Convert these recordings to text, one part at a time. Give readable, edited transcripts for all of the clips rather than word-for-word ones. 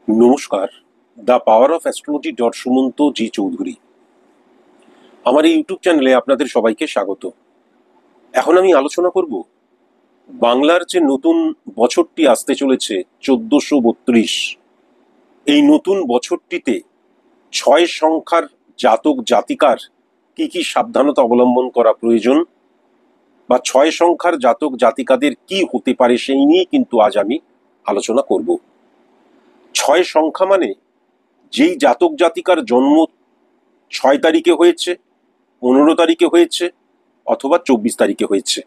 নমস্কার। The power of astrology dot Sumanta G Chowdhury আমার এই ইউটিউব চ্যানেলে আপনাদের সবাইকে স্বাগত। এখন আমি আলোচনা করব বাংলার যে নতুন বছরটি আসতে চলেছে 1432। এই নতুন বছরটিতে 6 সংখ্যার জাতক জাতিকার কি কি সাবধানতা অবলম্বন করা প্রয়োজন বা 6 সংখ্যার জাতক জাতিকাদের কি হতে পারে সেই নিয়ে কিন্তু আজ আমি আলোচনা করব। 6 সংখ্যা মানে যেই জাতক জাতিকার জন্ম 6 তারিখে হয়েছে, 15 তারিখে হয়েছে অথবা 24 তারিখে হয়েছে,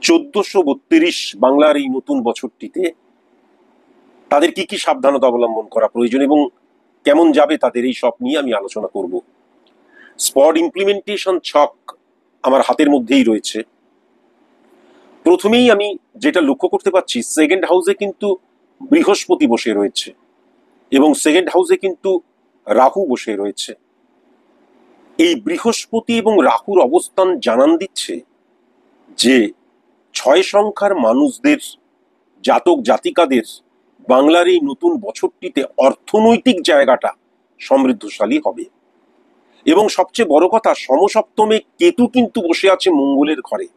1432 বাংলার এই নতুন বছরটিতে তাদের কি কি সাবধানতা অবলম্বন করা প্রয়োজন এবং কেমন যাবে তাদের, এই সব নিয়ে আমি আলোচনা করব। স্পট ইমপ্লিমেন্টেশন ছক আমার হাতের মধ্যেই রয়েছে। প্রথমেই আমি যেটা লক্ষ্য করতে পারছি, সেকেন্ড হাউসে কিন্তু বৃহস্পতি বসে রয়েছে এবং সেকেন্ড হাউসে কিন্তু রাহু বসে রয়েছে। এই বৃহস্পতি এবং রাহুর অবস্থান জানান দিচ্ছে যে 6 সংখ্যার মানুষদের, জাতক জাতিকাদের বাংলার এই নতুন বছরটিতে অর্থনৈতিক জায়গাটা সমৃদ্ধশালী হবে। এবং সবচেয়ে বড় কথা, সমসপ্তমে কেতু কিন্তু বসে আছে মঙ্গলের ঘরে।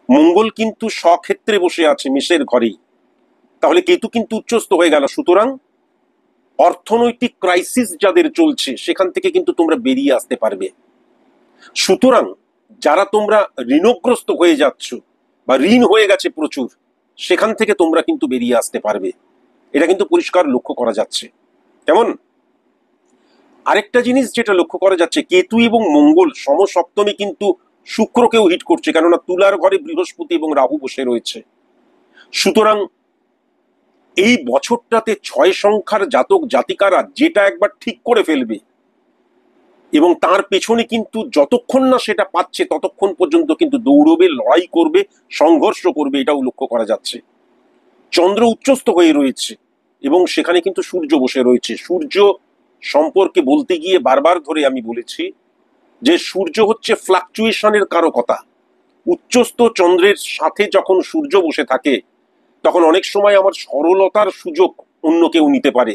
মঙ্গল কিন্তু স্বক্ষেত্রে বসে আছে মেষের ঘরেই, তাহলে কেতু কিন্তু উচ্চস্থ হয়ে গেল। সুতরাং অর্থনৈতিক ক্রাইসিস যাদের চলছে সেখান থেকে কিন্তু তোমরা বেরিয়ে আসতে পারবে। সুতরাং যারা তোমরা ঋণগ্রস্ত হয়ে যাচ্ছ বা ঋণ হয়ে গেছে প্রচুর, সেখান থেকে তোমরা কিন্তু বেরিয়ে আসতে পারবে, এটা কিন্তু পরিষ্কার লক্ষ্য করা যাচ্ছে। কেমন? আরেকটা জিনিস যেটা লক্ষ্য করা যাচ্ছে, কেতু এবং মঙ্গল সমসপ্তমে কিন্তু শুক্রকেও হিট করছে, কেননা তুলার ঘরে বৃহস্পতি এবং রাহু বসে রয়েছে। সুতরাং এই বছরটাতে 6 সংখ্যার জাতক জাতিকারা যেটা একবার ঠিক করে ফেলবে এবং তার পেছনে কিন্তু যতক্ষণ না সেটা পাচ্ছে ততক্ষণ পর্যন্ত কিন্তু দৌড়বে, লড়াই করবে, সংঘর্ষ করবে, এটাও লক্ষ্য করা যাচ্ছে। চন্দ্র উচ্চস্থ হয়ে রয়েছে এবং সেখানে কিন্তু সূর্য বসে রয়েছে। সূর্য সম্পর্কে বলতে গিয়ে বারবার ধরে আমি বলেছি যে সূর্য হচ্ছে ফ্লাকচুয়েশনের কারকতা। উচ্চস্থ চন্দ্রের সাথে যখন সূর্য বসে থাকে তখন অনেক সময় আমার সরলতার সুযোগ অন্য কেউ নিতে পারে।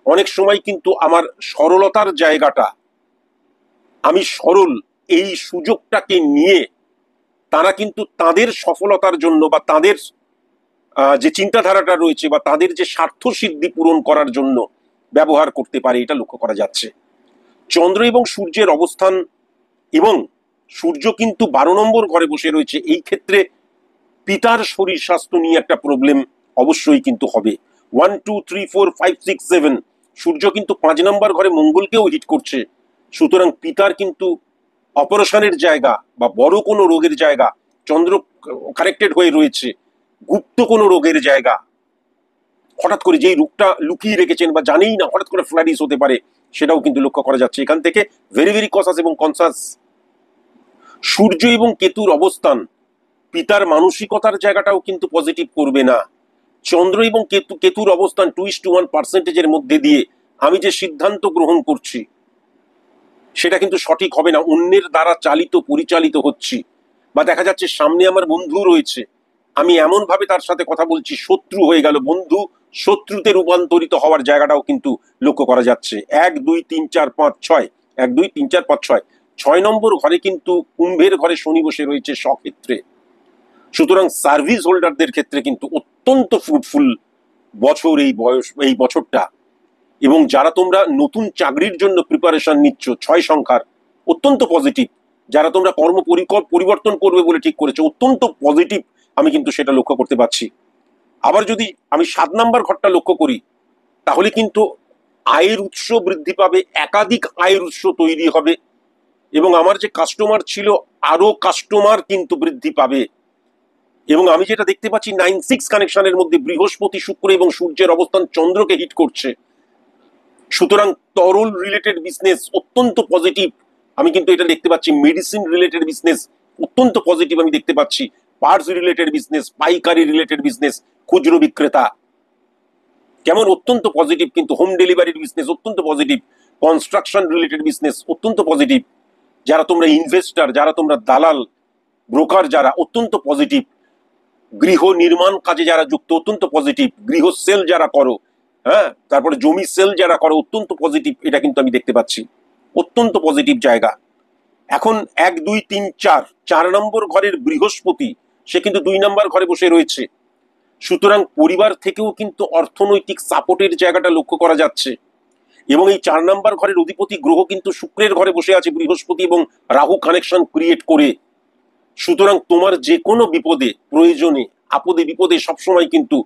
অনেক সময় কিন্তু আমার সরলতার জায়গাটা, আমি সরল, এই সুযোগটাকে নিয়ে তারা কিন্তু তাদের সফলতার জন্য বা তাদের যে চিন্তাধারাটা রয়েছে বা তাদের যে স্বার্থ সিদ্ধি পূরণ করার জন্য ব্যবহার করতে পারে, এটা লক্ষ্য করা যাচ্ছে। চন্দ্র এবং সূর্যের অবস্থান, এবং সূর্য কিন্তু 12 নম্বর ঘরে বসে রয়েছে, এই ক্ষেত্রে পিতার শরীর স্বাস্থ্য নিয়ে একটা প্রবলেম অবশ্যই কিন্তু হবে। 1 2 3 4 5 6 7 সূর্য কিন্তু 5 নম্বর ঘরে মঙ্গলকেও হিট করছে। সুতরাং পিতার কিন্তু অপারেশনের জায়গা বা বড় কোনো রোগের জায়গা, চন্দ্র কারেক্টেড হয়ে রয়েছে, গুপ্ত কোনো রোগের জায়গা, হঠাৎ করে যেই রোগটা লুকিয়ে রেখেছেন বা জানেই না, হঠাৎ করে ফ্লাডিস হতে পারে, সেটাও কিন্তু লক্ষ্য করা যাচ্ছে। এখান থেকে ভেরি ভেরি কসাস এবং কনসাস। সূর্য এবং কেতুর অবস্থান পিতার মানসিকতার জায়গাটাও কিন্তু পজিটিভ করবে না। চন্দ্র এবং কেতুর অবস্থান 2:1% মধ্যে দিয়ে আমি যে সিদ্ধান্ত গ্রহণ করছি সেটা কিন্তু সঠিক হবে না, অন্যের দ্বারা চালিত পরিচালিত হচ্ছি। বা দেখা যাচ্ছে সামনে আমার বন্ধু রয়েছে, আমি এমন ভাবে তার সাথে কথা বলছি, শত্রু হয়ে গেল, বন্ধু শত্রুতে রূপান্তরিত হওয়ার জায়গাটাও কিন্তু লক্ষ্য করা যাচ্ছে। 1 2 3 4 5 6, 1 2 3 4 5 6, 6 নম্বর ঘরে কিন্তু কুম্ভের ঘরে শনি বসে রয়েছে স্বক্ষেত্রে। সুতরাং সার্ভিস হোল্ডারদের ক্ষেত্রে কিন্তু অত্যন্ত ফ্রুটফুল বছর এই বছরটা। এবং যারা তোমরা নতুন চাকরির জন্য প্রিপারেশন নিচ্ছ, 6 সংখ্যার, অত্যন্ত পজিটিভ। যারা তোমরা কর্ম পরিবর্তন করবে বলে ঠিক করেছো, অত্যন্ত পজিটিভ, আমি কিন্তু সেটা লক্ষ্য করতে পারছি। আবার যদি আমি 7 নাম্বার ঘরটা লক্ষ্য করি, তাহলে কিন্তু আয়ের উৎস বৃদ্ধি পাবে, একাধিক আয়ের উৎস তৈরি হবে এবং আমার যে কাস্টমার ছিল আরো কাস্টমার কিন্তু বৃদ্ধি পাবে। এবং আমি যেটা দেখতে পাচ্ছি 9-6 কানেকশনের মধ্যে বৃহস্পতি, শুক্র এবং সূর্যের অবস্থান চন্দ্রকে হিট করছে। সুতরাং তরল রিলেটেড বিজনেস অত্যন্ত পজিটিভ, আমি কিন্তু এটা দেখতে পাচ্ছি। মেডিসিন রিলেটেড বিজনেস অত্যন্ত পজিটিভ আমি দেখতে পাচ্ছি। পার্টস রিলেটেড বিজনেস, পাইকারি রিলেটেড বিজনেস, খুচরো বিক্রেতা, কেমন অত্যন্ত পজিটিভ। কিন্তু হোম ডেলিভারির বিজনেস অত্যন্ত পজিটিভ। কনস্ট্রাকশন রিলেটেড বিজনেস অত্যন্ত পজিটিভ। যারা তোমরা ইনভেস্টার, যারা তোমরা দালাল, ব্রোকার, যারা অত্যন্ত পজিটিভ। গৃহ নির্মাণ কাজে যারা যুক্ত অত্যন্ত পজিটিভ। গৃহ সেল যারা করো, হ্যাঁ, তারপরে জমি সেল যারা করে অত্যন্ত পজিটিভ, এটা কিন্তু আমি দেখতে পাচ্ছি, অত্যন্ত পজিটিভ জায়গা। এখন 1 2 3 4, 4 নম্বর ঘরের বৃহস্পতি সে কিন্তু 2 নম্বর ঘরে বসে রয়েছে। সুতরাং পরিবার থেকেও কিন্তু অর্থনৈতিক সাপোর্টের জায়গাটা লক্ষ্য করা যাচ্ছে। এবং এই 4 নম্বর ঘরের অধিপতি গ্রহ কিন্তু শুক্রের ঘরে বসে আছে, বৃহস্পতি এবং রাহু কানেকশন ক্রিয়েট করে। সুতরাং তোমার যে কোনো বিপদে, প্রয়োজনে, আপদে বিপদে সবসময় কিন্তু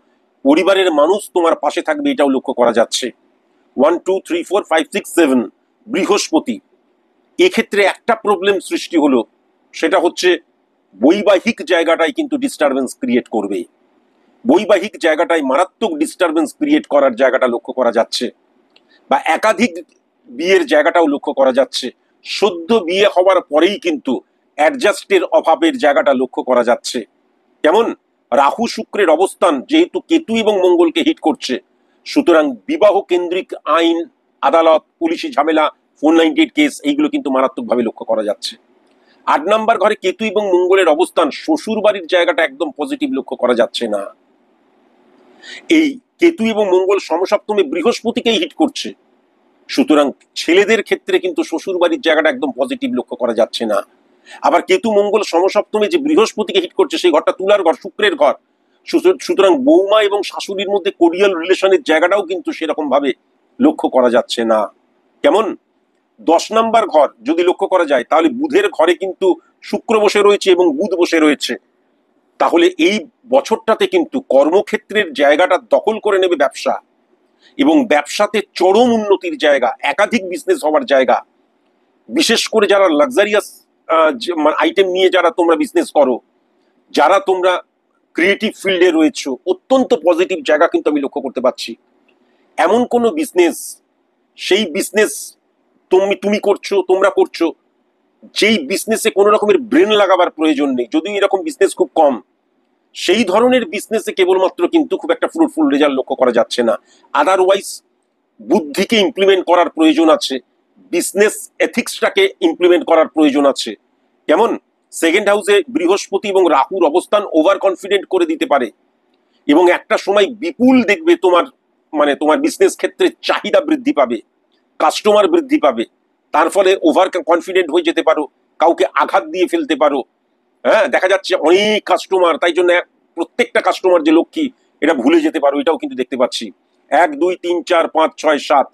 পরিবারের মানুষ তোমার পাশে থাকবে, এটাও লক্ষ্য করা যাচ্ছে। 1 2 3 4 5 6 7 বৃহস্পতি, এক্ষেত্রে একটা প্রবলেম সৃষ্টি হলো, সেটা হচ্ছে বৈবাহিক জায়গাটাই কিন্তু ডিস্টারবেন্স ক্রিয়েট করবে। বৈবাহিক জায়গাটায় মারাত্মক ডিস্টারবেন্স ক্রিয়েট করার জায়গাটা লক্ষ্য করা যাচ্ছে, বা একাধিক বিয়ের জায়গাটাও লক্ষ্য করা যাচ্ছে। সদ্য বিয়ে হওয়ার পরেই কিন্তু অ্যাডজাস্টের অভাবের জায়গাটা লক্ষ্য করা যাচ্ছে। কেমন? রাহু শুক্রের অবস্থান যেহেতু কেতু এবং মঙ্গলকে হিট করছে, সুতরাং বিবাহ কেন্দ্রিক আইন, আদালত, পুলিশি ঝামেলা, 498 কেস, এইগুলো কিন্তু মারাত্মকভাবে লক্ষ্য করা যাচ্ছে। 8 নম্বর ঘরে কেতু এবং মঙ্গলের অবস্থান, শ্বশুর বাড়ির জায়গাটা একদম পজিটিভ লক্ষ্য করা যাচ্ছে না। এই কেতু এবং মঙ্গল সমসপ্তমে বৃহস্পতিকেই হিট করছে, সুতরাং ছেলেদের ক্ষেত্রে কিন্তু শ্বশুর বাড়ির জায়গাটা একদম পজিটিভ লক্ষ্য করা যাচ্ছে না। আবার কেতু মঙ্গল সমসপ্তমে যে বৃহস্পতিকে হিট করছে, সেই ঘরটা তুলার ঘর, শুক্রের ঘর। সুতরাং বৌমা এবং শাশুড়ির মধ্যে কোরিয়াল রিলেশনের জায়গাটাও কিন্তু সেরকম ভাবে লক্ষ্য করা যাচ্ছে না। কেমন? 10 নম্বর ঘর যদি লক্ষ্য করা যায়, তাহলে বুধের ঘরে কিন্তু শুক্র বসে রয়েছে এবং বুধ বসে রয়েছে। তাহলে এই বছরটাতে কিন্তু কর্মক্ষেত্রের জায়গাটা দখল করে নেবে ব্যবসা, এবং ব্যবসাতে চরম উন্নতির জায়গা, একাধিক বিজনেস হওয়ার জায়গা। বিশেষ করে যারা লাক্সারিয়াস আইটেম নিয়ে যারা তোমরা বিজনেস করো, যারা তোমরা ক্রিয়েটিভ ফিল্ডে রয়েছে, অত্যন্ত পজিটিভ জায়গা কিন্তু আমি লক্ষ্য করতে পারছি। এমন কোনো বিজনেস, সেই বিজনেস তুমি করছো, তোমরা করছো, যেই বিজনেসে কোনো রকমের ব্রেন লাগাবার প্রয়োজন নেই, যদিও এরকম বিজনেস খুব কম, সেই ধরনের বিজনেসে কেবলমাত্র কিন্তু খুব একটা ফ্রুটফুল রেজাল্ট লক্ষ্য করা যাচ্ছে না। আদারওয়াইজ বুদ্ধিকে ইমপ্লিমেন্ট করার প্রয়োজন আছে, বিজনেস এথিক্সটাকে ইমপ্লিমেন্ট করার প্রয়োজন আছে। কেমন? সেকেন্ড হাউসে বৃহস্পতি এবং রাহুর অবস্থান ওভার কনফিডেন্ট করে দিতে পারে, এবং একটা সময় বিপুল দেখবে তোমার বিজনেস ক্ষেত্রে চাহিদা বৃদ্ধি পাবে, কাস্টমার বৃদ্ধি পাবে, তার ফলে ওভার কনফিডেন্ট হয়ে যেতে পারো, কাউকে আঘাত দিয়ে ফেলতে পারো। হ্যাঁ, দেখা যাচ্ছে অনেক কাস্টমার, তাই জন্য প্রত্যেকটা কাস্টমার যে লক্ষ্মী এটা ভুলে যেতে পারো, এটাও কিন্তু দেখতে পাচ্ছি। 1 2 3 4 5 6 7।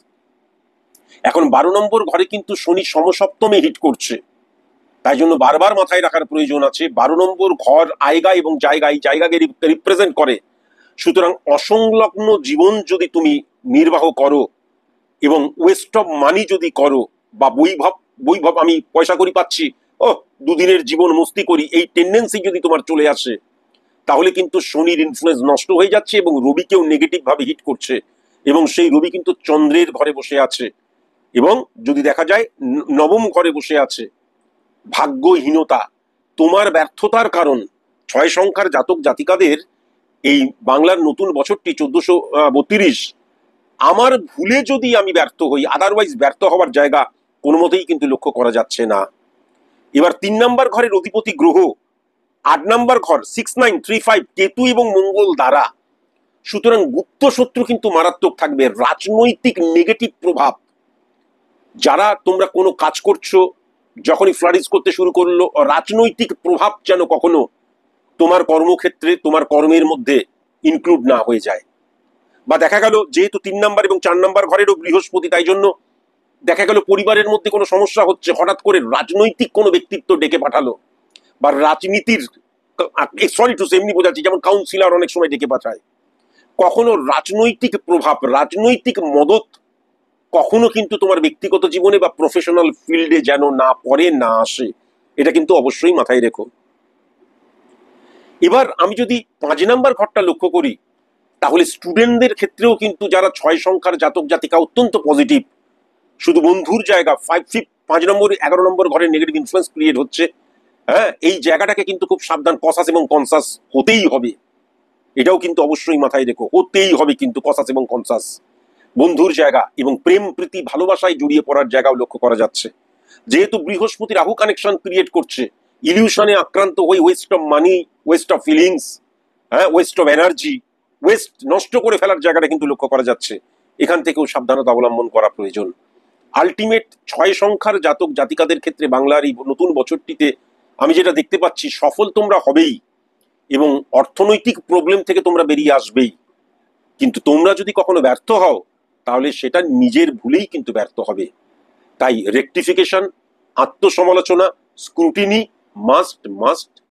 এখন 12 নম্বর ঘরে কিন্তু শনি সমসপ্তমে হিট করছে, তাই জন্য বারবার মাথায় রাখার প্রয়োজন আছে, 12 নম্বর ঘর আয়গা এবং জায়গা, এই জায়গাকে রিপ্রেজেন্ট করে। সুতরাং অসংলগ্ন জীবন যদি তুমি নির্বাহ করো, এবং ওয়েস্ট অফ মানি যদি করো, বা বৈভব আমি পয়সা করি পাচ্ছি, ও দুদিনের জীবন মস্তি করি, এই টেন্ডেন্সি যদি তোমার চলে আসে, তাহলে কিন্তু শনির ইনফ্লুয়েন্স নষ্ট হয়ে যাচ্ছে, এবং রবিকেও নেগেটিভ ভাবে হিট করছে, এবং সেই রবি কিন্তু চন্দ্রের ঘরে বসে আছে, এবং যদি দেখা যায় নবম ঘরে বসে আছে। ভাগ্যহীনতা, তোমার ব্যর্থতার কারণ। 6 সংখ্যার জাতক জাতিকাদের এই বাংলার নতুন বছরটি 1432, আমার ভুলে যদি আমি ব্যর্থ হই, আদারওয়াইজ ব্যর্থ হওয়ার জায়গা কোনো মতেই কিন্তু লক্ষ্য করা যাচ্ছে না। এবার 3 নম্বর ঘরের অধিপতি গ্রহ, 8 নম্বর ঘর 6 9 3 5 কেতু এবং মঙ্গল দ্বারা। সুতরাং গুপ্ত শত্রু কিন্তু মারাত্মক থাকবে, রাজনৈতিক নেগেটিভ প্রভাব। যারা তোমরা কোনো কাজ করছো, যখনই ফ্লারিশ করতে শুরু করলো, রাজনৈতিক প্রভাব যেন কখনো তোমার কর্মক্ষেত্রে, তোমার কর্মের মধ্যে ইনক্লুড না হয়ে যায়। বা দেখা গেল যেহেতু 3 নম্বর এবং 4 নম্বর ঘরেরও বৃহস্পতি, তাই জন্য দেখা গেল পরিবারের মধ্যে কোনো সমস্যা হচ্ছে, হঠাৎ করে রাজনৈতিক কোনো ব্যক্তিত্ব ডেকে পাঠালো, বা রাজনীতির, সরি টু এমনি বোঝাচ্ছি, যেমন কাউন্সিলর অনেক সময় ডেকে পাঠায়। কখনো রাজনৈতিক প্রভাব, রাজনৈতিক মদত কখনো কিন্তু তোমার ব্যক্তিগত জীবনে বা প্রফেশনাল ফিল্ডে যেন না পড়ে, না আসে, এটা কিন্তু অবশ্যই মাথায় রেখো। এবার আমি যদি 5 নম্বর ঘরটা লক্ষ্য করি, তাহলে স্টুডেন্টদের ক্ষেত্রেও কিন্তু যারা 6 সংখ্যার জাতক জাতিকা অত্যন্ত পজিটিভ। শুধু বন্ধুর জায়গা 5 নম্বর 11 নম্বর ঘরে নেগেটিভ ইনফ্লুয়েন্স ক্রিয়েট হচ্ছে। হ্যাঁ, এই জায়গাটাকে কিন্তু খুব সাবধান, কসাস এবং কনসাস হতেই হবে, এটাও কিন্তু অবশ্যই মাথায় রেখো, হতেই হবে কিন্তু কসাস এবং কনসাস। বন্ধুর জায়গা এবং প্রেম প্রীতি ভালোবাসায় জড়িয়ে পড়ার জায়গাও লক্ষ্য করা যাচ্ছে। যেহেতু বৃহস্পতি রাহু কানেকশন ক্রিয়েট করছে, ইলিউশনে আক্রান্ত হয়ে West of money, West of feelings, হ্যাঁ, ওয়েস্ট অফ এনার্জি, ওয়েস্ট নষ্ট করে ফেলার জায়গাটা কিন্তু লক্ষ্য করা যাচ্ছে। এখান থেকেও সাবধানতা অবলম্বন করা প্রয়োজন। আলটিমেট 6 সংখ্যার জাতক জাতিকাদের ক্ষেত্রে বাংলার এই নতুন বছরটিতে আমি যেটা দেখতে পাচ্ছি, সফল তোমরা হবেই এবং অর্থনৈতিক প্রবলেম থেকে তোমরা বেরিয়ে আসবেই। কিন্তু তোমরা যদি কখনো ব্যর্থ হও তাহলে সেটা নিজের ভুলেই কিন্তু ব্যর্থ হবে। তাই রেকটিফিকেশন, আত্মসমালোচনা, স্ক্রুটিনি মাস্ট মাস্ট